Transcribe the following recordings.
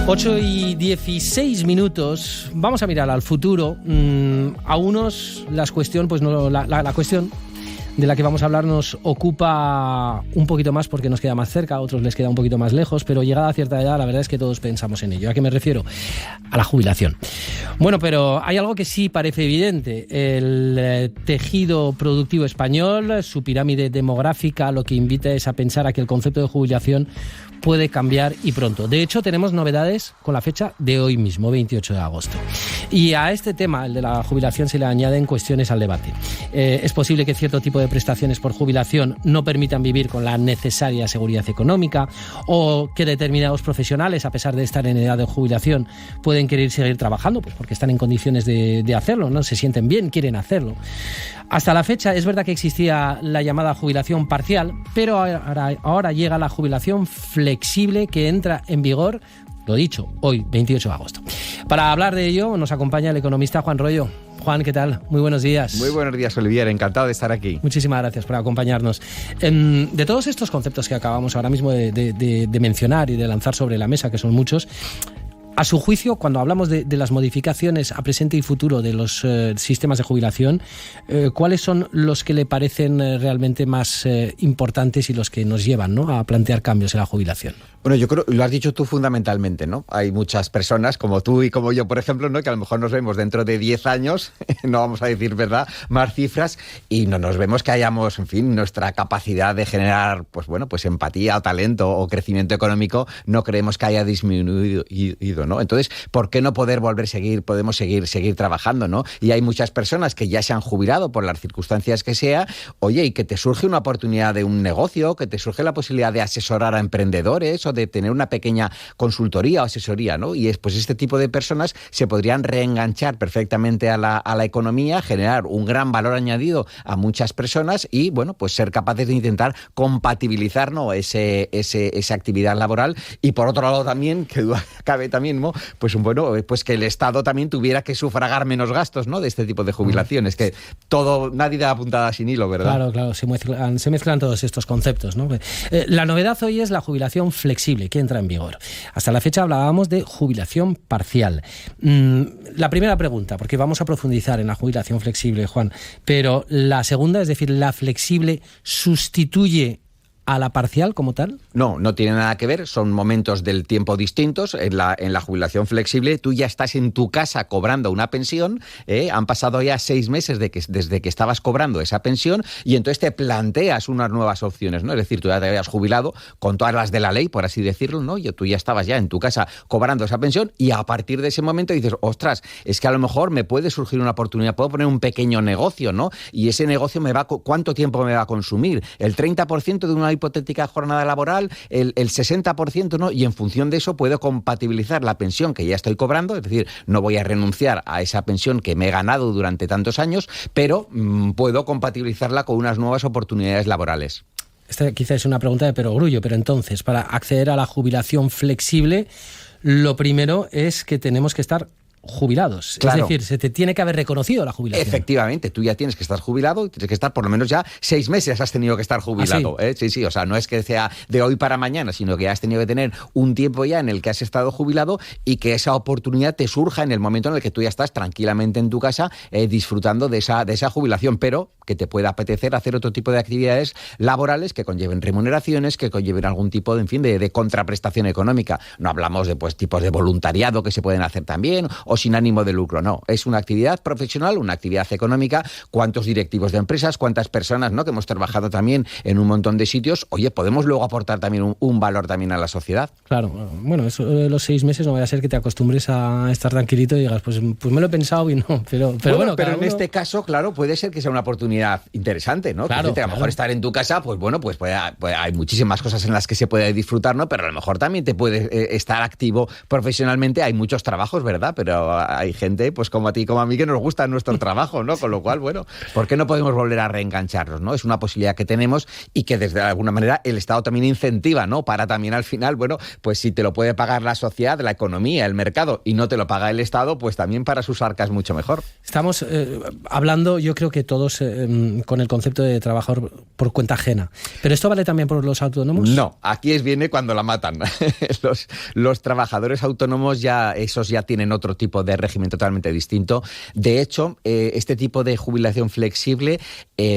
8:16. Vamos a mirar al futuro. A unos la cuestión de la que vamos a hablar nos ocupa un poquito más porque nos queda más cerca, a otros les queda un poquito más lejos, pero llegada a cierta edad la verdad es que todos pensamos en ello. ¿A qué me refiero? A la jubilación. Bueno, pero hay algo que sí parece evidente. El tejido productivo español, su pirámide demográfica, lo que invita es a pensar a que el concepto de jubilación puede cambiar y pronto. De hecho, tenemos novedades con la fecha de hoy mismo, 28 de agosto. Y a este tema, el de la jubilación, se le añaden cuestiones al debate. Es posible que cierto tipo de prestaciones por jubilación no permitan vivir con la necesaria seguridad económica, o que determinados profesionales, a pesar de estar en edad de jubilación, pueden querer seguir trabajando pues porque están en condiciones de hacerlo, ¿no? Se sienten bien, quieren hacerlo. Hasta la fecha es verdad que existía la llamada jubilación parcial, pero ahora llega la jubilación flexible que entra en vigor, lo dicho, hoy, 28 de agosto. Para hablar de ello nos acompaña el economista Juan Royo. Juan, ¿qué tal? Muy buenos días. Muy buenos días, Olivier. Encantado de estar aquí. Muchísimas gracias por acompañarnos. De todos estos conceptos que acabamos ahora mismo de mencionar y de lanzar sobre la mesa, que son muchos, a su juicio, cuando hablamos de las modificaciones a presente y futuro de los sistemas de jubilación, ¿cuáles son los que le parecen realmente más importantes y los que nos llevan, ¿no?, a plantear cambios en la jubilación? Bueno, yo creo, lo has dicho tú fundamentalmente, ¿no? Hay muchas personas, como tú y como yo, por ejemplo, ¿no?, que a lo mejor nos vemos dentro de 10 años, no vamos a decir, ¿verdad?, más cifras, y no nos vemos que hayamos, en fin, nuestra capacidad de generar, pues bueno, pues empatía o talento o crecimiento económico, no creemos que haya disminuido, ¿no? Entonces, ¿por qué no podemos seguir trabajando, ¿no? Y hay muchas personas que ya se han jubilado por las circunstancias que sea, oye, y que te surge una oportunidad de un negocio, que te surge la posibilidad de asesorar a emprendedores o de tener una pequeña consultoría o asesoría, ¿no? Y pues este tipo de personas se podrían reenganchar perfectamente a la economía, generar un gran valor añadido a muchas personas y, bueno, pues ser capaces de intentar compatibilizar, ¿no?, esa actividad laboral. Y por otro lado también, que duda cabe también, ¿no?, pues que el Estado también tuviera que sufragar menos gastos, ¿no?, de este tipo de jubilaciones, que nadie da puntada sin hilo, ¿verdad? Claro, se mezclan todos estos conceptos, ¿no? La novedad hoy es la jubilación flexible que entra en vigor. Hasta la fecha hablábamos de jubilación parcial. La primera pregunta, porque vamos a profundizar en la jubilación flexible, Juan, pero la segunda, es decir, ¿la flexible sustituye a la parcial como tal? No tiene nada que ver, son momentos del tiempo distintos. En la jubilación flexible tú ya estás en tu casa cobrando una pensión, han pasado ya 6 meses desde que estabas cobrando esa pensión y entonces te planteas unas nuevas opciones, ¿no? Es decir, tú ya te habías jubilado con todas las de la ley, por así decirlo, ¿no? Y tú ya estabas ya en tu casa cobrando esa pensión y a partir de ese momento dices, ostras, es que a lo mejor me puede surgir una oportunidad, puedo poner un pequeño negocio, ¿no? Y ese negocio ¿cuánto tiempo me va a consumir? El 30% de una hipotética jornada laboral, el 60%, ¿no? Y en función de eso puedo compatibilizar la pensión que ya estoy cobrando, es decir, no voy a renunciar a esa pensión que me he ganado durante tantos años, pero puedo compatibilizarla con unas nuevas oportunidades laborales. Esta quizás es una pregunta de perogrullo, pero entonces, para acceder a la jubilación flexible, lo primero es que tenemos que estar jubilados. Claro. Es decir, se te tiene que haber reconocido la jubilación. Efectivamente, tú ya tienes que estar jubilado, tienes que estar por lo menos ya 6 meses has tenido que estar jubilado. ¿Ah, sí? Sí, o sea, no es que sea de hoy para mañana, sino que ya has tenido que tener un tiempo ya en el que has estado jubilado y que esa oportunidad te surja en el momento en el que tú ya estás tranquilamente en tu casa disfrutando de esa jubilación, pero que te pueda apetecer hacer otro tipo de actividades laborales que conlleven remuneraciones, que conlleven algún tipo de contraprestación económica. No hablamos de tipos de voluntariado que se pueden hacer también o sin ánimo de lucro, no. Es una actividad profesional, una actividad económica. ¿Cuántos directivos de empresas, cuántas personas, ¿no?, que hemos trabajado también en un montón de sitios? Oye, podemos luego aportar también un valor también a la sociedad. Claro, bueno, eso de los 6 meses no vaya a ser que te acostumbres a estar tranquilito y digas, pues me lo he pensado y no, pero en este caso, claro, puede ser que sea una oportunidad interesante, ¿no? Claro, que a lo mejor estar en tu casa, pues bueno, pues hay muchísimas cosas en las que se puede disfrutar, ¿no? Pero a lo mejor también te puedes estar activo profesionalmente. Hay muchos trabajos, ¿verdad? Pero pero hay gente, pues como a ti y como a mí, que nos gusta nuestro trabajo, ¿no? Con lo cual, bueno, ¿por qué no podemos volver a reengancharnos, ¿no? Es una posibilidad que tenemos y que desde alguna manera el Estado también incentiva, ¿no? Para también al final, bueno, pues si te lo puede pagar la sociedad, la economía, el mercado, y no te lo paga el Estado, pues también para sus arcas mucho mejor. Estamos hablando, yo creo que todos, con el concepto de trabajador por cuenta ajena. ¿Pero esto vale también por los autónomos? No, aquí viene cuando la matan. Los trabajadores autónomos esos ya tienen otro tipo de régimen totalmente distinto. De hecho, este tipo de jubilación flexible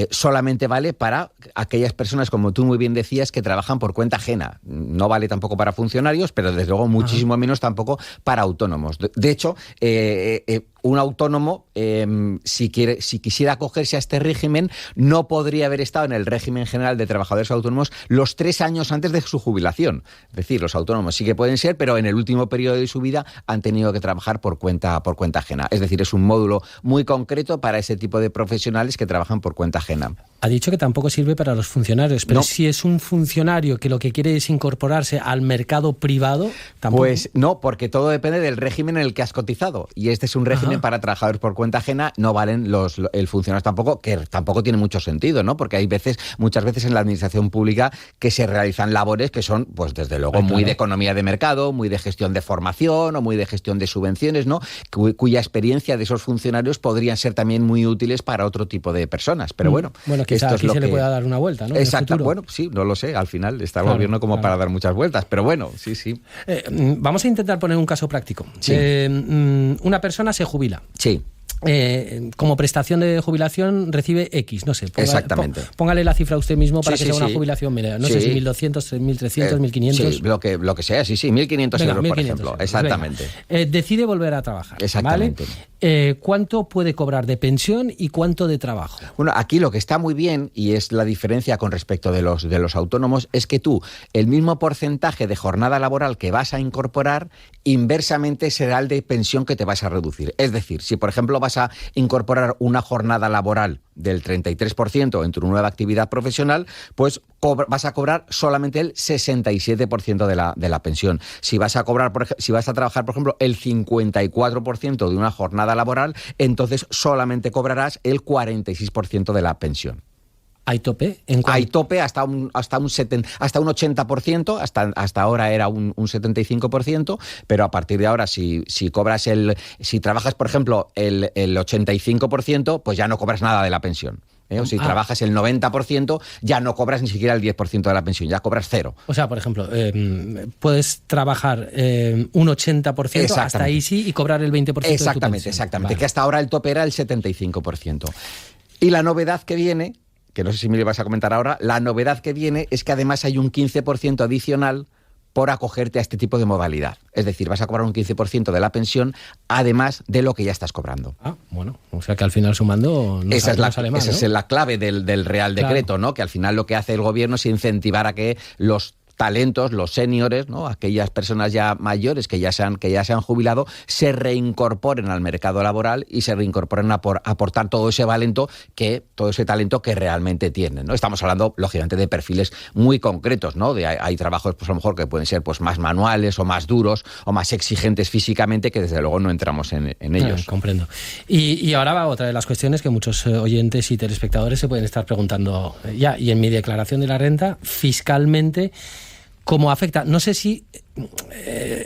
solamente vale para aquellas personas, como tú muy bien decías, que trabajan por cuenta ajena. No vale tampoco para funcionarios, pero desde luego muchísimo menos tampoco para autónomos. De hecho, un autónomo, si quisiera acogerse a este régimen, no podría haber estado en el régimen general de trabajadores autónomos los 3 años antes de su jubilación. Es decir, los autónomos sí que pueden ser, pero en el último periodo de su vida han tenido que trabajar por cuenta ajena. Es decir, es un módulo muy concreto para ese tipo de profesionales que trabajan por cuenta ajena. Ha dicho que tampoco sirve para los funcionarios, pero no. Si es un funcionario que lo que quiere es incorporarse al mercado privado, tampoco. Pues no, porque todo depende del régimen en el que has cotizado. Y este es un régimen para trabajadores por cuenta ajena, no valen el funcionario tampoco, que tampoco tiene mucho sentido, ¿no? Porque hay muchas veces en la administración pública que se realizan labores que son, pues desde luego, muy de economía de mercado, muy de gestión de formación o muy de gestión de subvenciones, ¿no? Cuya experiencia de esos funcionarios podrían ser también muy útiles para otro tipo de personas. Pero bueno, quizá aquí se le pueda dar una vuelta, ¿no? Exacto, bueno, sí, no lo sé, al final está el gobierno como para dar muchas vueltas, pero bueno, sí. Vamos a intentar poner un caso práctico. Sí. Una persona se jubila. Sí. Como prestación de jubilación recibe X, no sé. Exactamente. Póngale la cifra usted mismo para que sea una jubilación, mira, no sé si 1.200, 1.300, 1.500. Sí, lo que sea, sí, 1.500 euros, por ejemplo. Euros. Exactamente. Decide volver a trabajar. Exactamente. ¿Vale? ¿Cuánto puede cobrar de pensión y cuánto de trabajo? Bueno, aquí lo que está muy bien, y es la diferencia con respecto de los autónomos, es que tú, el mismo porcentaje de jornada laboral que vas a incorporar, inversamente será el de pensión que te vas a reducir. Es decir, si por ejemplo vas a incorporar una jornada laboral del 33% en tu nueva actividad profesional, pues vas a cobrar solamente el 67% de la pensión. Si vas a trabajar, por ejemplo, el 54% de una jornada laboral, entonces solamente cobrarás el 46% de la pensión. ¿Hay tope? Hay tope hasta un 80%, hasta ahora era un 75%, pero a partir de ahora si trabajas, por ejemplo, el 85%, pues ya no cobras nada de la pensión. O si trabajas el 90%, ya no cobras ni siquiera el 10% de la pensión, ya cobras 0. O sea, por ejemplo, puedes trabajar un 80% hasta ahí sí y cobrar el 20% de tu pensión. Exactamente, vale. Que hasta ahora el tope era el 75%. Y la novedad que viene, que no sé si me lo vas a comentar ahora, la novedad que viene es que además hay un 15% adicional por acogerte a este tipo de modalidad. Es decir, vas a cobrar un 15% de la pensión, además de lo que ya estás cobrando. Bueno, o sea que al final sumando no sale mal, ¿no? Esa es la clave del Real Decreto, ¿no? Que al final lo que hace el gobierno es incentivar a que los talentos, los seniors, ¿no? Aquellas personas ya mayores que ya se han jubilado, se reincorporen al mercado laboral y se reincorporen a aportar todo ese talento que realmente tienen, ¿no? Estamos hablando, lógicamente, de perfiles muy concretos, ¿no? Hay trabajos, pues a lo mejor que pueden ser pues más manuales o más duros o más exigentes físicamente, que desde luego no entramos en ellos. Comprendo. Y ahora va otra de las cuestiones que muchos oyentes y telespectadores se pueden estar preguntando y en mi declaración de la renta, fiscalmente, ¿cómo afecta? No sé si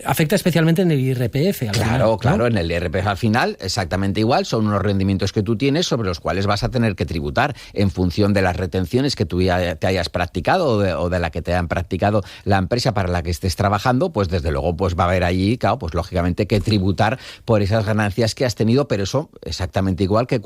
afecta especialmente en el IRPF. Claro, ¿no? En el IRPF al final exactamente igual, son unos rendimientos que tú tienes sobre los cuales vas a tener que tributar en función de las retenciones que tú ya te hayas practicado o de la que te hayan practicado la empresa para la que estés trabajando, pues desde luego pues va a haber allí, claro, pues lógicamente que tributar por esas ganancias que has tenido, pero eso exactamente igual que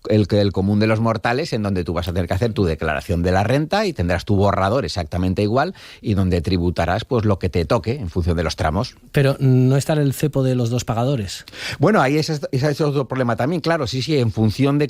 el común de los mortales, en donde tú vas a tener que hacer tu declaración de la renta y tendrás tu borrador exactamente igual y donde tributarás pues lo que te toque en función de los tramos. Pero no está el cepo de los dos pagadores. Bueno, ahí ese es otro problema también, claro, sí, en función de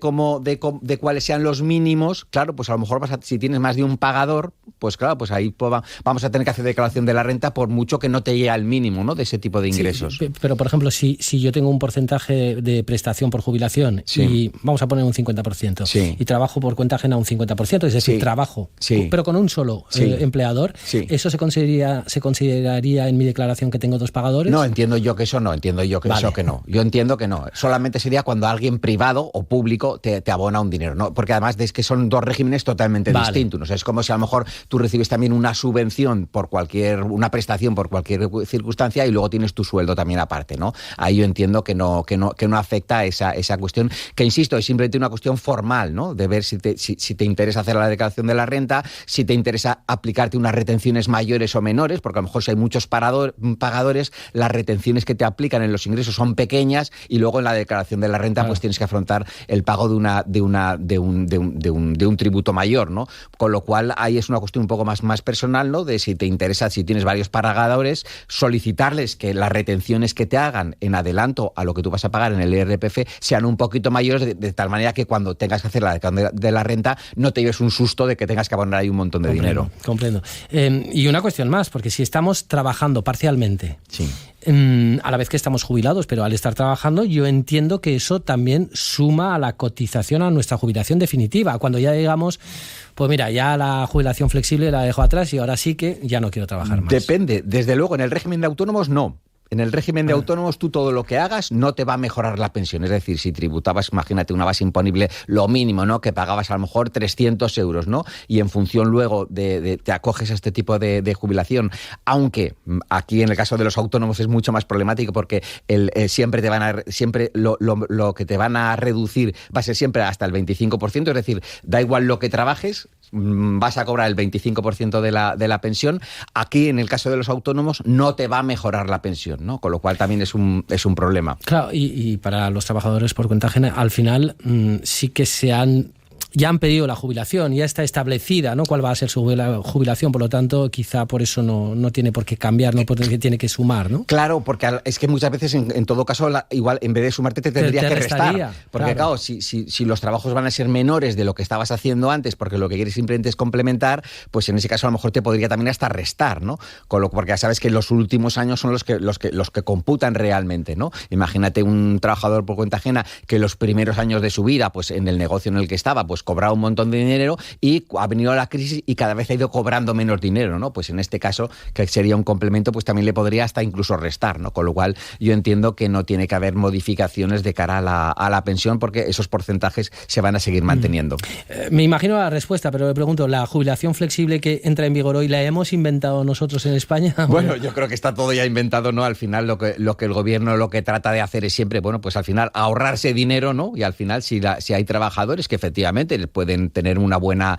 cuáles sean los mínimos, claro, pues a lo mejor si tienes más de un pagador, pues claro, pues ahí vamos a tener que hacer declaración de la renta por mucho que no te llegue al mínimo, ¿no? De ese tipo de ingresos. Sí, pero por ejemplo, si yo tengo un porcentaje de prestación por jubilación y vamos a poner un 50% y trabajo por cuenta ajena un 50%, es decir, trabajo, pero con un solo empleador, ¿eso se consideraría consideraría en mi declaración que tengo 2 pagadores? No, entiendo yo que eso no. Yo entiendo que no. Solamente sería cuando alguien privado o público te abona un dinero, ¿no? Porque además es que son 2 regímenes totalmente distintos. O sea, es como si a lo mejor tú recibes también una subvención una prestación por cualquier circunstancia y luego tienes tu sueldo también aparte, ¿no? Ahí yo entiendo que no afecta esa cuestión, que insisto, es simplemente una cuestión formal, ¿no? De ver si te interesa hacer la declaración de la renta, si te interesa aplicarte unas retenciones mayores o menores, porque a lo mejor si hay muchos pagadores, las retenciones que te aplican en los ingresos son pequeñas y luego en la declaración de la renta pues tienes que afrontar el pago de un tributo mayor, ¿no? Con lo cual ahí es una cuestión un poco más personal, ¿no? De si te interesa, si tienes varios pagadores, solicitarles que las retenciones que te hagan en adelanto a lo que tú vas a pagar en el IRPF sean un poquito mayores, de tal manera que cuando tengas que hacer la declaración de la renta no te lleves un susto de que tengas que abonar ahí un montón de dinero. Comprendo. Y una cuestión más, porque si estamos trabajando parcialmente, sí, a la vez que estamos jubilados, pero al estar trabajando, yo entiendo que eso también suma a la cotización a nuestra jubilación definitiva. Cuando ya digamos, pues mira, ya la jubilación flexible la dejo atrás y ahora sí que ya no quiero trabajar más. Depende. Desde luego, en el régimen de autónomos no. En el régimen de autónomos, tú todo lo que hagas no te va a mejorar la pensión. Es decir, si tributabas, imagínate, una base imponible, lo mínimo, ¿no? Que pagabas a lo mejor 300 euros, ¿no? Y en función luego te acoges a este tipo de jubilación. Aunque aquí en el caso de los autónomos es mucho más problemático porque siempre lo que te van a reducir va a ser siempre hasta el 25%. Es decir, da igual lo que trabajes, vas a cobrar el 25% de la pensión. Aquí, en el caso de los autónomos, no te va a mejorar la pensión, ¿no? Con lo cual también es un problema. Claro, y para los trabajadores por cuenta ajena, al final sí que ya han pedido la jubilación, ya está establecida, ¿no? Cuál va a ser su jubilación, por lo tanto, quizá por eso no tiene por qué cambiar, no porque tiene que sumar, ¿no? Claro, porque es que muchas veces, en todo caso, igual en vez de sumarte te tendría que restar. Porque claro, si los trabajos van a ser menores de lo que estabas haciendo antes, porque lo que quieres simplemente es complementar, pues en ese caso a lo mejor te podría también hasta restar, ¿no? Porque ya sabes que los últimos años son los que computan realmente, ¿no? Imagínate un trabajador por cuenta ajena que los primeros años de su vida, pues en el negocio en el que estaba, pues cobraba un montón de dinero y ha venido la crisis y cada vez ha ido cobrando menos dinero, ¿no? Pues en este caso, que sería un complemento, pues también le podría hasta incluso restar, ¿no? Con lo cual yo entiendo que no tiene que haber modificaciones de cara a la pensión porque esos porcentajes se van a seguir manteniendo. Me imagino la respuesta, pero le pregunto, ¿la jubilación flexible que entra en vigor hoy la hemos inventado nosotros en España? Bueno, yo creo que está todo ya inventado, ¿no? Al final lo que el gobierno lo que trata de hacer es siempre, bueno, pues al final ahorrarse dinero, ¿no? Y al final si hay trabajadores que efectivamente pueden tener una buena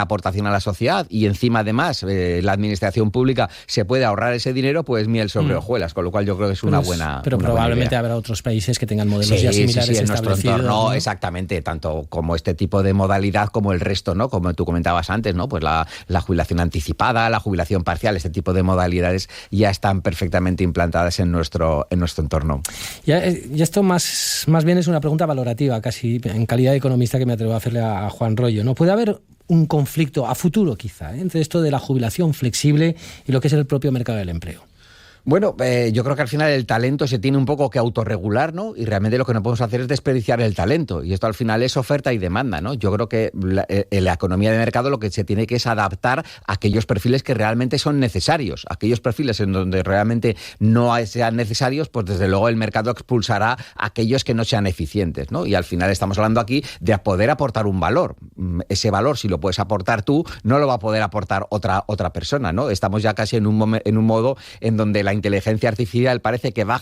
aportación a la sociedad y encima además la administración pública se puede ahorrar ese dinero, pues miel sobre hojuelas, con lo cual yo creo que es una buena Pero probablemente habrá otros países que tengan modelos ya similares en nuestro entorno, ¿no? Exactamente, tanto como este tipo de modalidad como el resto, ¿no? Como tú comentabas antes, ¿no? Pues la jubilación anticipada, la jubilación parcial, este tipo de modalidades ya están perfectamente implantadas en nuestro entorno. Y esto más bien es una pregunta valorativa, casi en calidad de economista, que me atrevo a hacerle a Juan Royo, ¿no? ¿Puede haber un conflicto a futuro, quizá, entre esto de la jubilación flexible y lo que es el propio mercado del empleo? Bueno, yo creo que al final el talento se tiene un poco que autorregular, ¿no? Y realmente lo que no podemos hacer es desperdiciar el talento. Y esto al final es oferta y demanda, ¿no? Yo creo que la economía de mercado lo que se tiene que es adaptar a aquellos perfiles que realmente son necesarios. Aquellos perfiles en donde realmente no sean necesarios, pues desde luego el mercado expulsará a aquellos que no sean eficientes, ¿no? Y al final estamos hablando aquí de poder aportar un valor. Ese valor, si lo puedes aportar tú, no lo va a poder aportar otra persona, ¿no? Estamos ya casi en un modo en donde la inteligencia artificial parece que va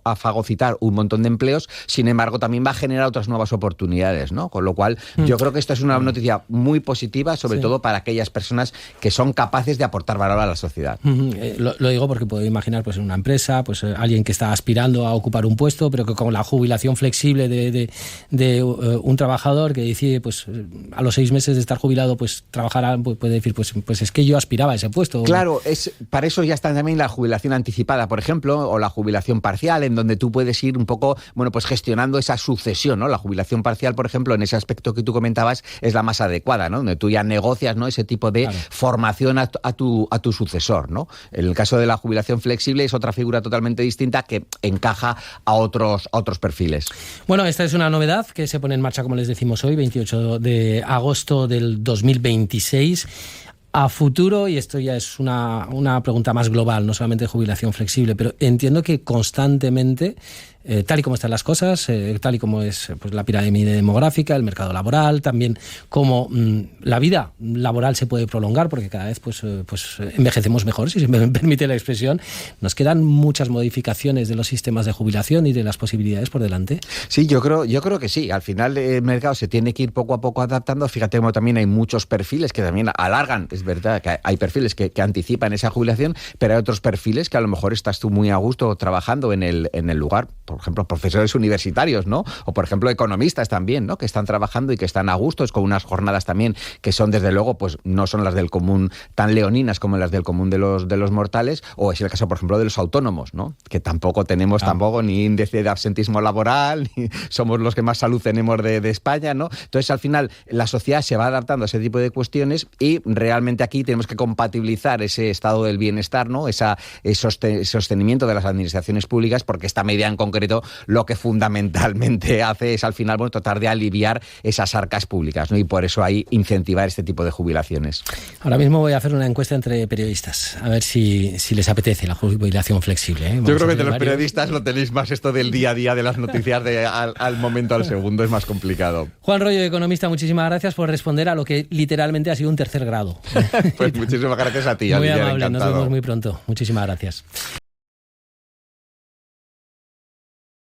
a fagocitar un montón de empleos, sin embargo también va a generar otras nuevas oportunidades, ¿no? Con lo cual yo creo que esto es una noticia muy positiva, sobre todo para aquellas personas que son capaces de aportar valor a la sociedad. Lo digo porque puedo imaginar pues en una empresa, pues alguien que está aspirando a ocupar un puesto, pero que con la jubilación flexible de un trabajador que decide pues a los 6 meses de estar jubilado pues trabajar, puede decir pues es que yo aspiraba a ese puesto. Claro, para eso ya está también la jubilación anticipada, por ejemplo, o la jubilación parcial, en donde tú puedes ir un poco, bueno, pues gestionando esa sucesión, ¿no? La jubilación parcial, por ejemplo, en ese aspecto que tú comentabas, es la más adecuada, ¿no? Donde tú ya negocias, ¿no? Ese tipo de formación a tu sucesor, ¿no? En el caso de la jubilación flexible es otra figura totalmente distinta que encaja a otros perfiles. Bueno, esta es una novedad que se pone en marcha, como les decimos hoy, 28 de agosto del 2026. A futuro, y esto ya es una pregunta más global, no solamente de jubilación flexible, pero entiendo que constantemente, tal y como están las cosas, tal y como es pues, la pirámide demográfica, el mercado laboral, también cómo la vida laboral se puede prolongar, porque cada vez pues envejecemos mejor, si se me permite la expresión, nos quedan muchas modificaciones de los sistemas de jubilación y de las posibilidades por delante. Sí, yo creo que sí. Al final el mercado se tiene que ir poco a poco adaptando. Fíjate como también hay muchos perfiles que también alargan. Es verdad que hay perfiles que anticipan esa jubilación, pero hay otros perfiles que a lo mejor estás tú muy a gusto trabajando en el lugar. Por ejemplo, profesores universitarios, ¿no? O, por ejemplo, economistas también, ¿no? Que están trabajando y que están a gusto, con unas jornadas también que son, desde luego, pues no son las del común tan leoninas como las del común de los mortales, o es el caso, por ejemplo, de los autónomos, ¿no? Que tampoco tenemos ni índice de absentismo laboral, ni somos los que más salud tenemos de España, ¿no? Entonces, al final, la sociedad se va adaptando a ese tipo de cuestiones y realmente aquí tenemos que compatibilizar ese estado del bienestar, ¿no? Ese sostenimiento de las administraciones públicas, porque esta medida en concreto lo que fundamentalmente hace es al final tratar de aliviar esas arcas públicas, ¿no? Y por eso hay incentivar este tipo de jubilaciones. Ahora mismo voy a hacer una encuesta entre periodistas, a ver si les apetece la jubilación flexible, ¿eh? Yo creo que de los periodistas lo tenéis más esto del día a día, de las noticias al momento, al segundo, es más complicado. Juan Royo, economista, muchísimas gracias por responder a lo que literalmente ha sido un tercer grado. Pues muchísimas gracias a ti. Muy amable, encantado. Nos vemos muy pronto. Muchísimas gracias.